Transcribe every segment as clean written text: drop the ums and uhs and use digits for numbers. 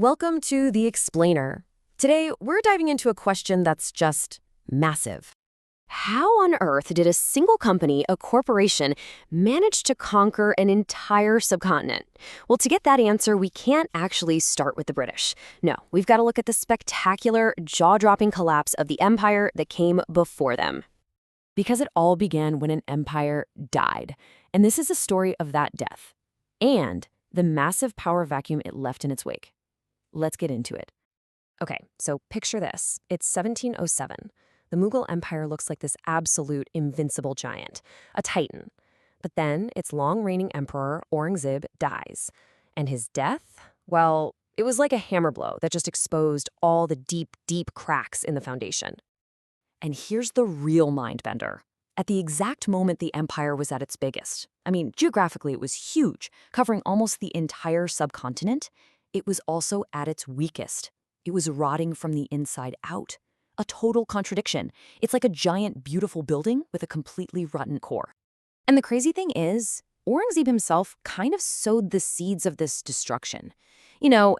Welcome to The Explainer. Today, we're diving into a question that's just massive. How on earth did a single company, a corporation, manage to conquer an entire subcontinent? Well, to get that answer, we can't actually start with the British. No, we've got to look at the spectacular, jaw-dropping collapse of the empire that came before them. Because it all began when an empire died. And this is a story of that death. And the massive power vacuum it left in its wake. Let's get into it. Okay, so picture this. It's 1707. The Mughal Empire looks like this absolute invincible giant, a titan. But then its long-reigning emperor, Aurangzeb, dies. And his death? Well, it was like a hammer blow that just exposed all the deep, deep cracks in the foundation. And here's the real mind-bender. At the exact moment the empire was at its biggest, geographically it was huge, covering almost the entire subcontinent, it was also at its weakest. It was rotting from the inside out. A total contradiction. It's like a giant, beautiful building with a completely rotten core. And the crazy thing is, Aurangzeb himself kind of sowed the seeds of this destruction.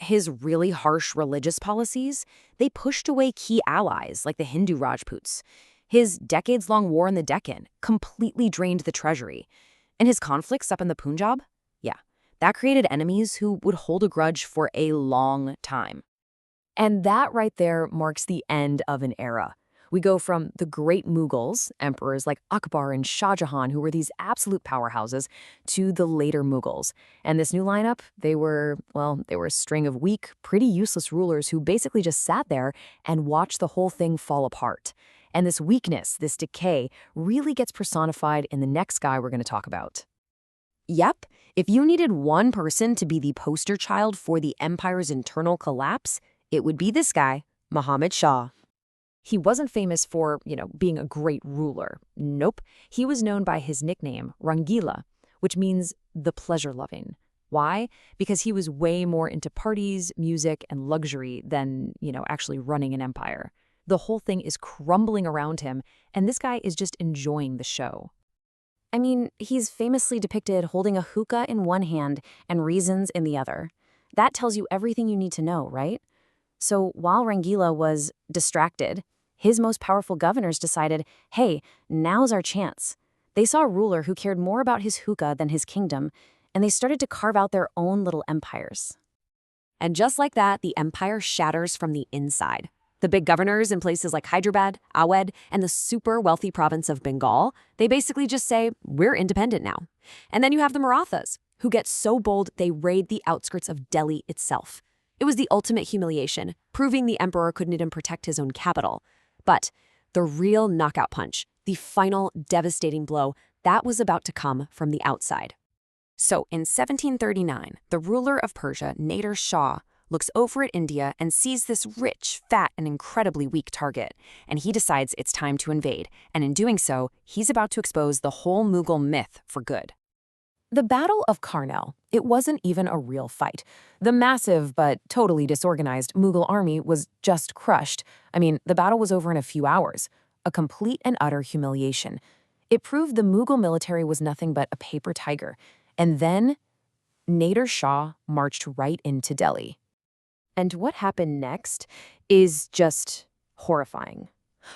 His really harsh religious policies, they pushed away key allies like the Hindu Rajputs. His decades-long war in the Deccan completely drained the treasury. And his conflicts up in the Punjab? Yeah, that created enemies who would hold a grudge for a long time. And that right there marks the end of an era. We go from the great Mughals, emperors like Akbar and Shah Jahan, who were these absolute powerhouses, to the later Mughals. And this new lineup, they were a string of weak, pretty useless rulers who basically just sat there and watched the whole thing fall apart. And this weakness, this decay, really gets personified in the next guy we're going to talk about. Yep, if you needed one person to be the poster child for the empire's internal collapse, it would be this guy, Muhammad Shah. He wasn't famous for, being a great ruler. Nope. He was known by his nickname, Rangila, which means the pleasure-loving. Why? Because he was way more into parties, music, and luxury than, actually running an empire. The whole thing is crumbling around him, and this guy is just enjoying the show. He's famously depicted holding a hookah in one hand and raisins in the other. That tells you everything you need to know, right? So while Rangila was distracted, his most powerful governors decided, hey, now's our chance. They saw a ruler who cared more about his hookah than his kingdom, and they started to carve out their own little empires. And just like that, the empire shatters from the inside. The big governors in places like Hyderabad, Awadh, and the super wealthy province of Bengal, they basically just say, we're independent now. And then you have the Marathas, who get so bold they raid the outskirts of Delhi itself. It was the ultimate humiliation, proving the emperor couldn't even protect his own capital. But the real knockout punch, the final devastating blow, that was about to come from the outside. So in 1739, the ruler of Persia, Nader Shah, looks over at India and sees this rich, fat, and incredibly weak target. And he decides it's time to invade. And in doing so, he's about to expose the whole Mughal myth for good. The Battle of Karnal, it wasn't even a real fight. The massive but totally disorganized Mughal army was just crushed. The battle was over in a few hours. A complete and utter humiliation. It proved the Mughal military was nothing but a paper tiger. And then Nader Shah marched right into Delhi. And what happened next is just horrifying.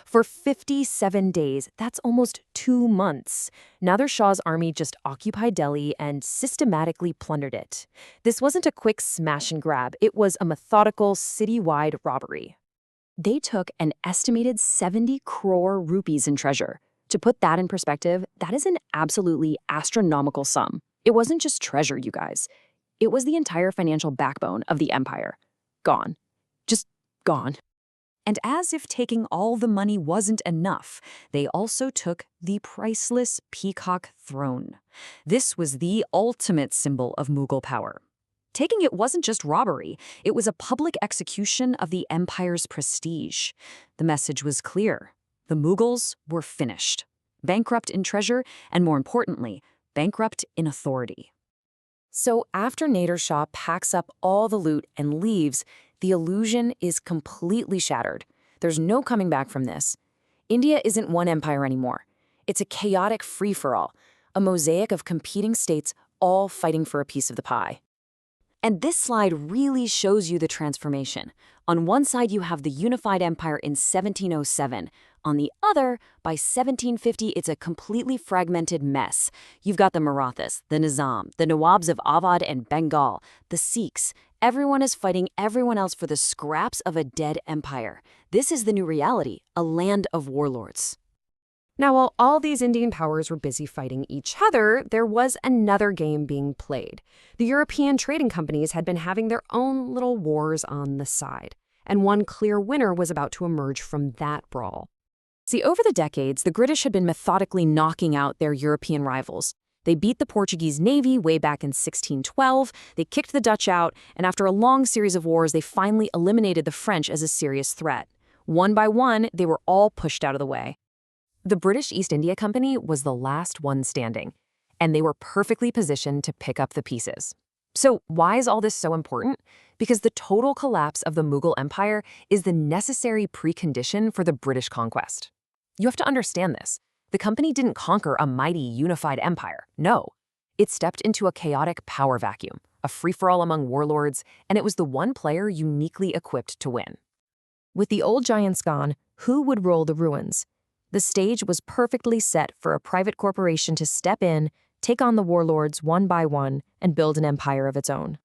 For 57 days, that's almost 2 months, Nader Shah's army just occupied Delhi and systematically plundered it. This wasn't a quick smash and grab, it was a methodical, citywide robbery. They took an estimated 70 crore rupees in treasure. To put that in perspective, that is an absolutely astronomical sum. It wasn't just treasure, you guys. It was the entire financial backbone of the empire. Gone. Just gone. And as if taking all the money wasn't enough, they also took the priceless peacock throne. This was the ultimate symbol of Mughal power. Taking it wasn't just robbery, it was a public execution of the empire's prestige. The message was clear. The Mughals were finished. Bankrupt in treasure, and more importantly, bankrupt in authority. So after Nader Shah packs up all the loot and leaves, the illusion is completely shattered. There's no coming back from this. India isn't one empire anymore. It's a chaotic free-for-all, a mosaic of competing states all fighting for a piece of the pie. And this slide really shows you the transformation. On one side, you have the unified empire in 1707. On the other, by 1750, it's a completely fragmented mess. You've got the Marathas, the Nizam, the Nawabs of Awadh and Bengal, the Sikhs. Everyone is fighting everyone else for the scraps of a dead empire. This is the new reality, a land of warlords. Now, while all these Indian powers were busy fighting each other, there was another game being played. The European trading companies had been having their own little wars on the side, and one clear winner was about to emerge from that brawl. See, over the decades, the British had been methodically knocking out their European rivals. They beat the Portuguese navy way back in 1612, they kicked the Dutch out, and after a long series of wars, they finally eliminated the French as a serious threat. One by one, they were all pushed out of the way. The British East India Company was the last one standing, and they were perfectly positioned to pick up the pieces. So why is all this so important? Because the total collapse of the Mughal Empire is the necessary precondition for the British conquest. You have to understand this. The company didn't conquer a mighty unified empire. No. It stepped into a chaotic power vacuum, a free-for-all among warlords, and it was the one player uniquely equipped to win. With the old giants gone, who would roll the ruins? The stage was perfectly set for a private corporation to step in, take on the warlords one by one, and build an empire of its own.